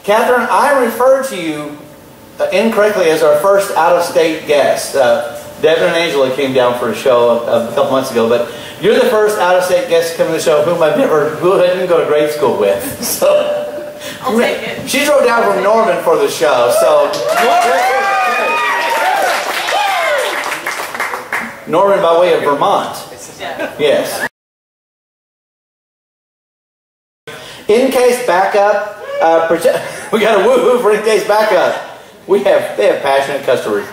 Catherine, I referred to you incorrectly as our first out-of-state guest. Devin and Angela came down for a show a couple months ago, but you're the first out-of-state guest to come to the show who I didn't go to grade school with. So I'll take it. She drove down from Norman for the show. So Norman by way of Vermont. Yes. In case backup. We got a woohoo for in case backup. They have passionate customers.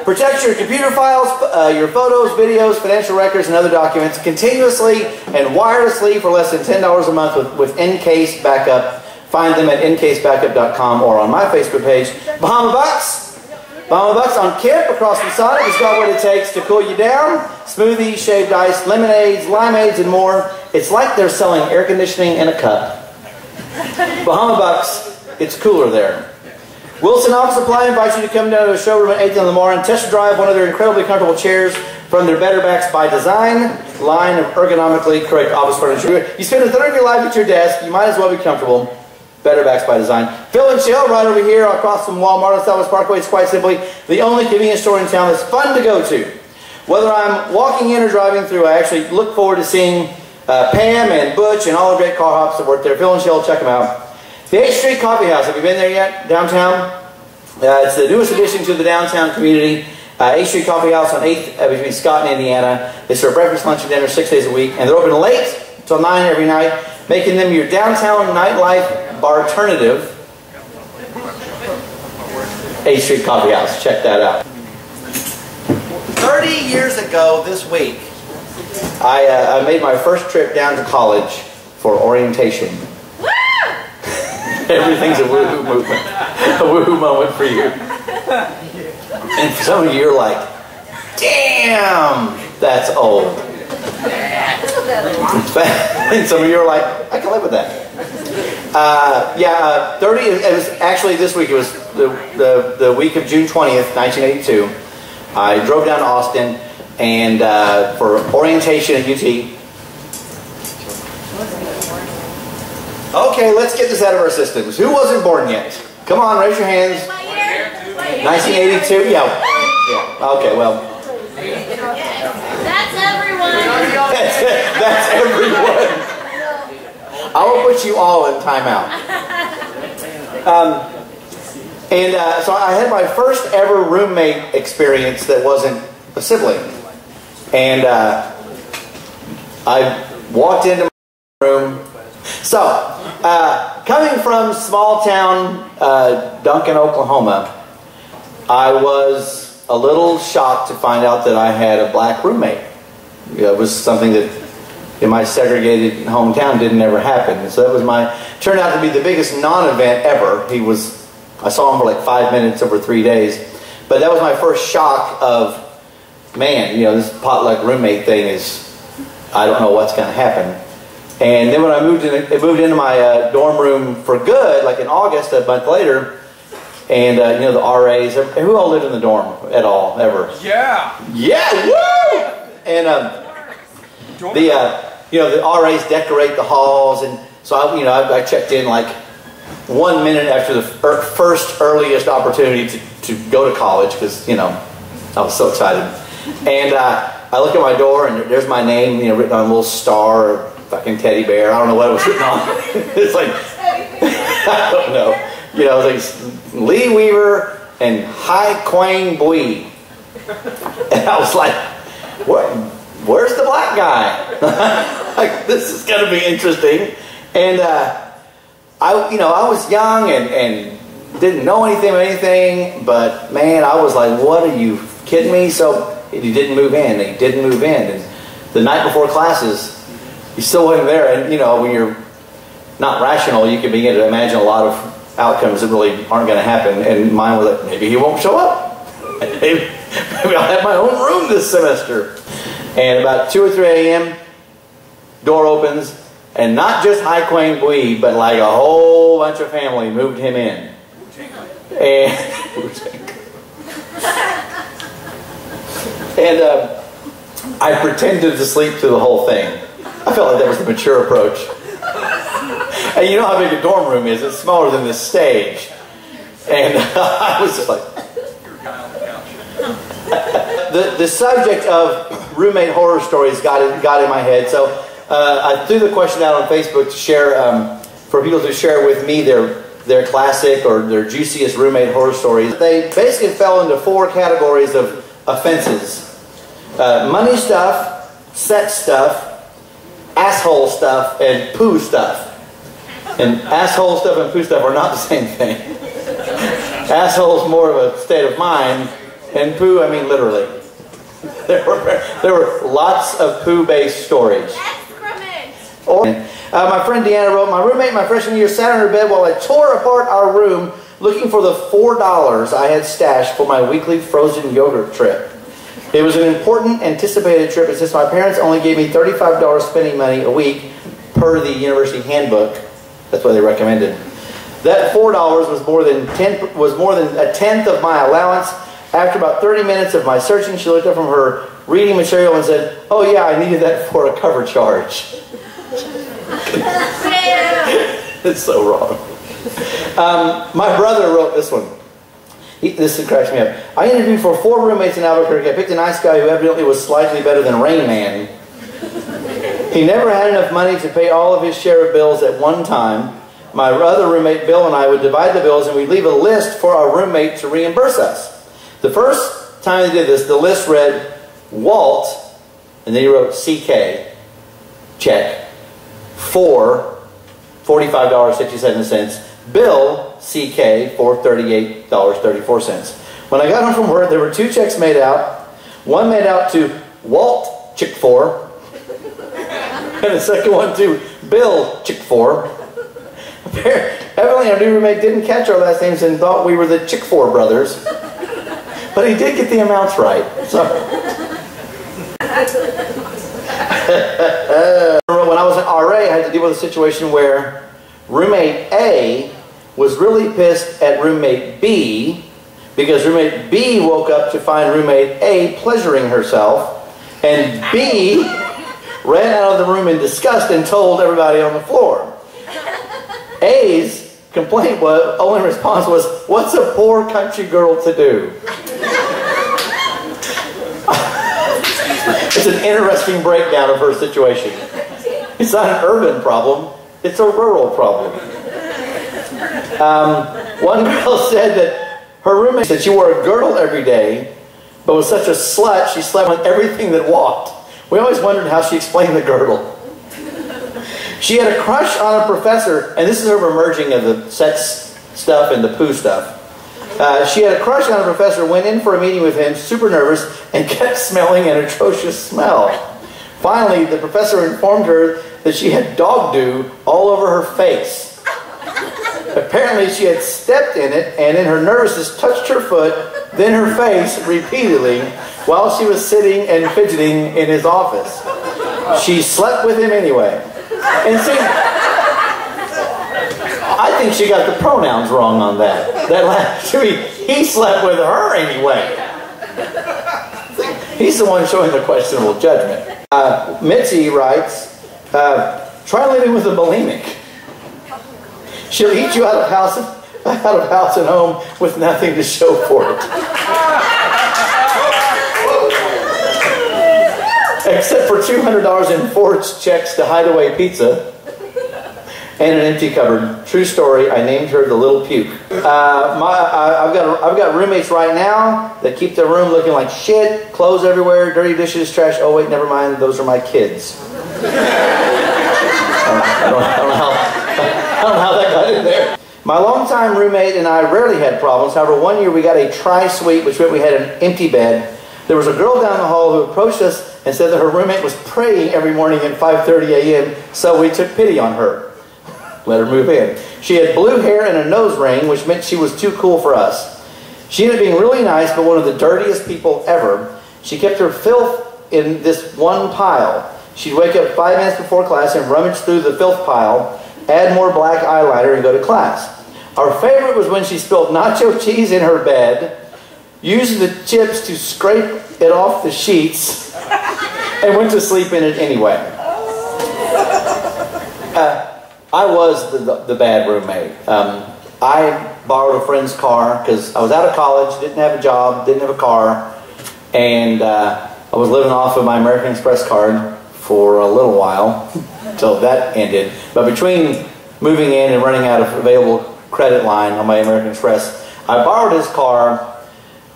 Protect your computer files, your photos, videos, financial records, and other documents continuously and wirelessly for less than $10 a month with In-Case Backup. Find them at incasebackup.com or on my Facebook page. Bahama Bucks. Bahama Bucks on Kip across from Sonic has got what it takes to cool you down. Smoothies, shaved ice, lemonades, limeades, and more. It's like they're selling air conditioning in a cup. Bahama Bucks, it's cooler there. Wilson Office Supply invites you to come down to the showroom at 8 in the morning, test drive one of their incredibly comfortable chairs from their Better Backs by Design line of ergonomically correct office furniture. You spend a third of your life at your desk, you might as well be comfortable. Better Backs by Design. Phil and Chill right over here across from Walmart on Southwest Parkway. It's quite simply the only convenience store in town that's fun to go to. Whether I'm walking in or driving through, I actually look forward to seeing Pam and Butch and all the great car hops that work there. Phil and Chill, check them out. The 8th Street Coffee House, have you been there yet? Downtown? It's the newest addition to the downtown community. 8th Street Coffee House on 8th between Scott and Indiana. They serve breakfast, lunch, and dinner 6 days a week. And they're open late until 9 every night, making them your downtown nightlife bar-alternative. 8th Street Coffee House. Check that out. 30 years ago this week, I made my first trip down to college for orientation. Everything's a woohoo movement. A woohoo moment for you. And for some of you are like, damn, that's old. And some of you are like, I can live with that. 30, it was actually this week, it was the week of June 20th, 1982. I drove down to Austin and for orientation at UT. Okay, let's get this out of our systems. Who wasn't born yet? Come on, raise your hands. 1982? Yeah. Okay, well. That's everyone. That's everyone. I will put you all in timeout. So I had my first ever roommate experience that wasn't a sibling. And I walked into my room. So, coming from small town Duncan, Oklahoma, I was a little shocked to find out that I had a black roommate. It was something that in my segregated hometown didn't ever happen. So that turned out to be the biggest non-event ever. I saw him for like 5 minutes over 3 days. But that was my first shock of, man, this potluck roommate thing I don't know what's going to happen. And then when I moved into my dorm room for good, like in August, a month later, and the RAs, who all lived in the dorm at all, ever? Yeah. Yeah, woo! And the RAs decorate the halls, and so I checked in like 1 minute after the first earliest opportunity to go to college because I was so excited. And I look at my door, and there's my name, written on a little star. Or fucking teddy bear. I don't know what it was written on. It's like, I don't know. It was like Lee Weaver and Hai Quang Bui. And I was like, where's the black guy? Like, this is going to be interesting. And I was young and didn't know anything, but man, I was like, what, are you kidding me? So he didn't move in. And the night before classes, he still wasn't there, and when you're not rational, you can begin to imagine a lot of outcomes that really aren't going to happen. And mine was like, maybe he won't show up. Maybe I'll have my own room this semester. And about 2 or 3 a.m., door opens, and not just Hai Quang Bui, but like a whole bunch of family moved him in. And I pretended to sleep through the whole thing. I felt like that was the mature approach. And you know how big a dorm room is. It's smaller than this stage. And I was just like... the subject of roommate horror stories got in my head. So I threw the question out on Facebook to share, for people to share with me their classic or their juiciest roommate horror stories. They basically fell into 4 categories of offenses. Money stuff, sex stuff, asshole stuff, and poo stuff. And asshole stuff and poo stuff are not the same thing. Asshole is more of a state of mind, and poo, I mean literally. There were lots of poo-based stories. Excrement! My friend Deanna wrote, my roommate my freshman year sat on her bed while I tore apart our room looking for the $4 I had stashed for my weekly frozen yogurt trip. It was an important, anticipated trip, and since my parents only gave me $35 spending money a week per the university handbook, that's what they recommended. That $4 was more than a tenth of my allowance. After about 30 minutes of my searching, she looked up from her reading material and said, "Oh yeah, I needed that for a cover charge." It's so wrong. My brother wrote this one. This cracks me up. I interviewed for 4 roommates in Albuquerque. I picked a nice guy who evidently was slightly better than Rain Man. He never had enough money to pay all of his share of bills at one time. My other roommate, Bill, and I would divide the bills, and we'd leave a list for our roommate to reimburse us. The first time they did this, the list read, Walt, and then he wrote CK, check, for $45.57. Bill, CK, for $38.34. When I got home from work, there were 2 checks made out. One made out to Walt Chick-4, and the second one to Bill Chick-4. Evidently, our new roommate didn't catch our last names and thought we were the Chick-4 brothers. But he did get the amounts right. So. When I was an RA, I had to deal with a situation where roommate A was really pissed at roommate B because roommate B woke up to find roommate A pleasuring herself, and B ran out of the room in disgust and told everybody on the floor. A's only response was, "What's a poor country girl to do?" It's an interesting breakdown of her situation. It's not an urban problem, it's a rural problem. One girl said that her roommate said she wore a girdle every day, but was such a slut she slept with everything that walked. We always wondered how she explained the girdle. She had a crush on a professor, and this is her merging of the sex stuff and the poo stuff. She had a crush on a professor, went in for a meeting with him, super nervous, and kept smelling an atrocious smell. Finally, the professor informed her that she had dog dew all over her face. Apparently, she had stepped in it, and in her nervousness touched her foot, then her face, repeatedly, while she was sitting and fidgeting in his office. She slept with him anyway. And see, I think she got the pronouns wrong on that. He slept with her anyway. He's the one showing the questionable judgment. Mitzi writes, try living with a bulimic. She'll eat you out of house and home with nothing to show for it. Except for $200 in forged checks to hide away pizza and an empty cupboard. True story, I named her the Little Puke. I've got roommates right now that keep their room looking like shit, clothes everywhere, dirty dishes, trash. Oh wait, never mind, those are my kids. I don't know how that got in there. My longtime roommate and I rarely had problems. However, one year we got a tri-suite, which meant we had an empty bed. There was a girl down the hall who approached us and said that her roommate was praying every morning at 5:30 a.m., so we took pity on her. Let her move in. She had blue hair and a nose ring, which meant she was too cool for us. She ended up being really nice, but one of the dirtiest people ever. She kept her filth in this one pile. She'd wake up 5 minutes before class and rummage through the filth pile, add more black eyeliner, and go to class. Our favorite was when she spilled nacho cheese in her bed, used the chips to scrape it off the sheets, and went to sleep in it anyway. I was the bad roommate. I borrowed a friend's car because I was out of college, didn't have a job, didn't have a car, and I was living off of my American Express card for a little while until that ended. But between moving in and running out of available credit line on my American Express, I borrowed his car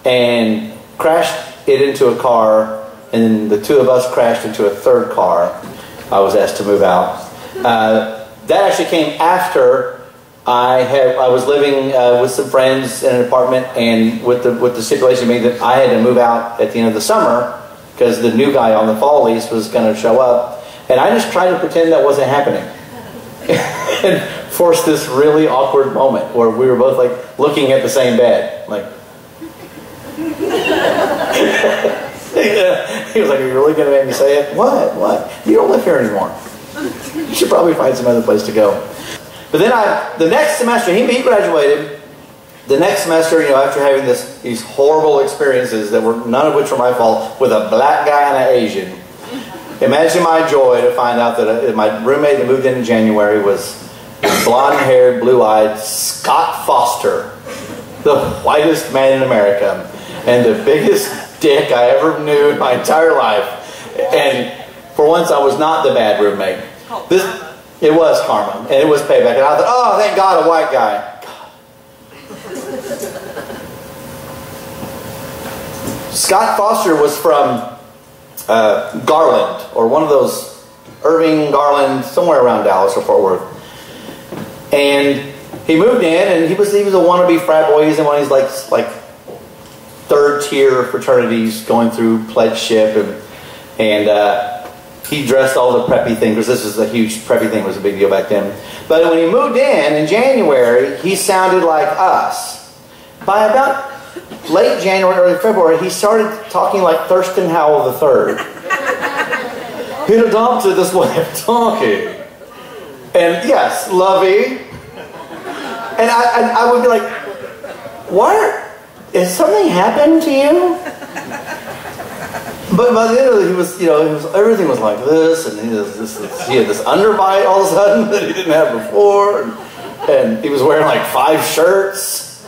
and crashed it into a car, and then the two of us crashed into a third car. I was asked to move out. That actually came after I was living with some friends in an apartment, and with the stipulation being that I had to move out at the end of the summer because the new guy on the fall lease was going to show up, and I just tried to pretend that wasn't happening and forced this really awkward moment where we were both like looking at the same bed, like. He was like, "Are you really going to make me say it?" What? You don't live here anymore. You should probably find some other place to go. But then the next semester, he graduated. The next semester, after having these horrible experiences that were none of which were my fault, with a black guy and an Asian. Imagine my joy to find out that my roommate that moved in January was blonde-haired, blue-eyed Scott Foster, the whitest man in America, and the biggest dick I ever knew in my entire life. And for once, I was not the bad roommate. It was karma, and it was payback. And I thought, oh, thank God, a white guy. Scott Foster was from Garland, or one of those, Irving, Garland, somewhere around Dallas or Fort Worth. And he moved in, and he was a wannabe frat boy. He's in one of these like third-tier fraternities going through pledgeship, and he dressed all the preppy things, because this was a huge, preppy thing was a big deal back then. But when he moved in January, he sounded like us. By about late January, early February, he started talking like Thurston Howell III. He'd adopted this way of talking. And yes, lovey. And I would be like, what? Has something happened to you? But by the end of it, everything was like this, and he had this underbite all of a sudden that he didn't have before, and he was wearing like 5 shirts,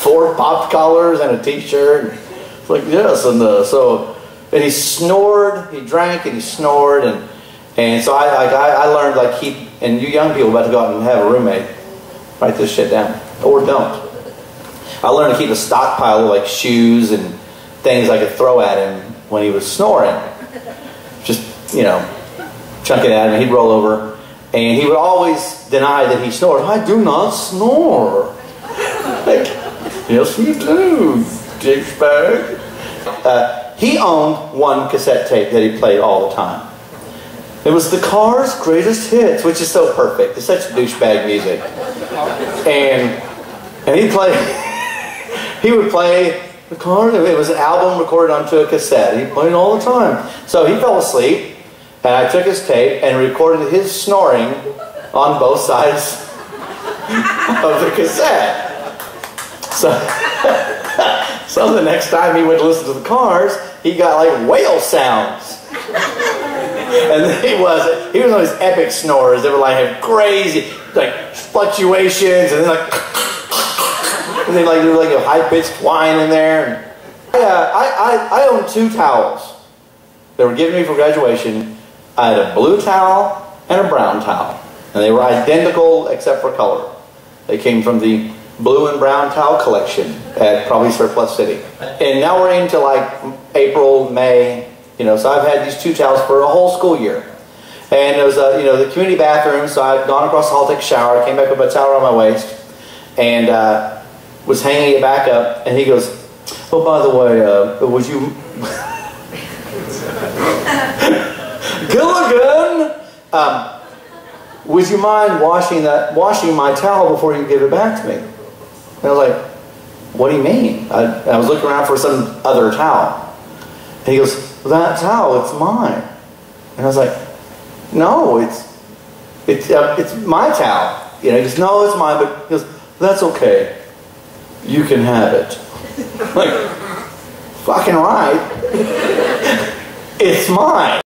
4 pop collars, and a t-shirt. It's like, yes, and he snored, he drank, and he snored, and so I learned, like, and you young people about to go out and have a roommate, write this shit down, or don't. I learned to keep a stockpile of like shoes and things I could throw at him when he was snoring. Just, chunk it at him, and he'd roll over. And he would always deny that he snored. I do not snore. Like, yes you do, dickbag. He owned one cassette tape that he played all the time. It was the Cars' Greatest Hits, which is so perfect. It's such douchebag music. And he would play the Cars. It was an album recorded onto a cassette. He played it all the time. So he fell asleep, and I took his tape and recorded his snoring on both sides of the cassette. So the next time he would listen to the Cars, he got like whale sounds. And then he was one of those epic snores that were like crazy, like fluctuations, and then and then do like a high-pitched whine in there. I owned 2 towels that were given me for graduation. I had a blue towel and a brown towel, and they were identical except for color. They came from the blue and brown towel collection at probably Surplus City. And now we're into like April, May. So I've had these 2 towels for a whole school year. And it was, the community bathroom, so I'd gone across the hall to take a shower, came back with a towel around my waist, and was hanging it back up, and he goes, oh, by the way, would you... Gilligan! Would you mind washing my towel before you give it back to me? And I was like, what do you mean? I was looking around for some other towel. And he goes, well, that towel, it's mine. And I was like, no, it's my towel. He goes, no, it's mine, but he goes, that's okay. You can have it. Like, fucking right. It's mine.